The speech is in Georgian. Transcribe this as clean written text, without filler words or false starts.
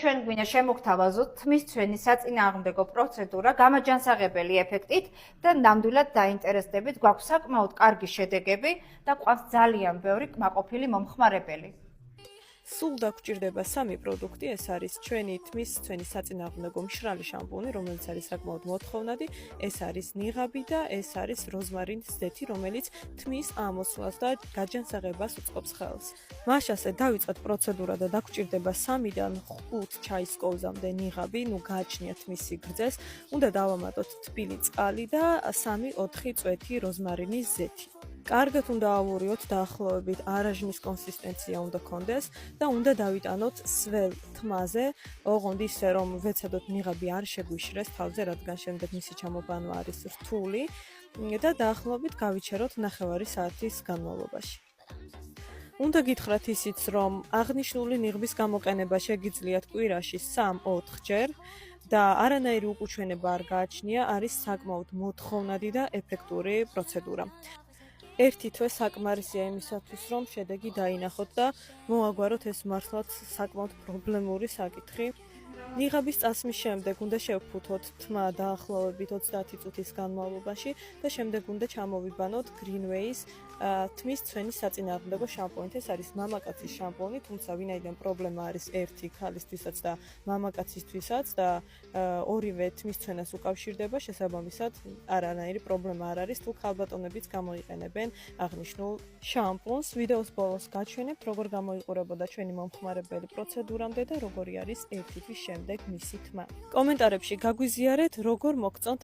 ჩვენ გვინდა შემოგთავაზოთ თმის ჩვენი საწინააღმდეგო პროცედურა გამაჯანსაღებელი ეფექტით და ნამდვილად დაინტერესდებით, გვაქვს საკმაოდ კარგი შედეგები და გვყავს ძალიან ბევრი კმაყოფილი მომხმარებელი. სულ დაგვჭირდება 3 პროდუქტი, ეს არის ჩვენი თმის ჩვენი საწინააღმდეგო მშრალი შამპუნი, რომელიც არის საკმაოდ მოთხოვნადი, ეს არის ნიღაბი და ეს არის როზმარინის ზეთი, რომელიც თმის ამოსვლას და გაჯანსაღებას უწყობს ხელს. მაშასე დავიწყეთ პროცედურა და დაგვჭირდება 3-დან 5 ჩაის კოვზამდე ნიღაბი, გააჩნიათ თმის სიგრძეს, უნდა დავამატოთ თბილი წყალი და 3-4 წვეთი როზმარინის ზეთი. კარგად უნდა ავურიოთ დაახლოებით არაჟნის კონსისტენცია უნდა გქონდეს და უნდა დავიტანოთ სველ თმაზე, ოღონდ ისე რომ ვეცადოთ ნიღაბი არ შეგვიშრეს თავზე, რადგან შემდეგ მისი ჩამობანვა არის რთული და დაახლოებით გავიჩეროთ 9 საათის განმავლობაში. უნდა გითხრათ ისიც, რომ აღნიშნული ნიღბის გამოყენება შეგიძლიათ კვირაში 3-4 ჯერ და არანაირი უკუჩვენება არ გააჩნია, არის საკმაოდ მოთხოვნადი და ეფექტური პროცედურა. ერთი თვე საკმარისია იმისათვის, რომ შედეგი დაინახოთ და მოაგვაროთ ეს მართლაც საკმაოდ პრობლემური საკითხი. ნიღაბის წასმის შემდეგ უნდა შევფუთოთ თმა დაახლოებით 30 წუთის განმავლობაში და შემდეგ უნდა ჩამოვიბანოთ Greenway-ის თმის ჩვენი საწინააღმდეგო შამპუნით. ეს არის მამაკაცის შამპუნი, თუმცა ვინაიდან პრობლემა არის ერთი ქალისთვისაც და მამაკაცისთვისაც და ორივე თმის ჩვენას უკავშირდება, შესაბამისად არანაირი პრობლემა არ არის თუ ქალბატონებიც გამოიყენებენ აღნიშნულ შამპუნს. ვიდეოს ბოლოს გაჩვენებთ, როგორ გამოიყურებოდა ჩვენი მომხმარებელი პროცედურამდე და როგორი არის ერთი თვის შემდეგ მისი თმა. კომენტარებში გაგვიზიარეთ, როგორ მოგწონთ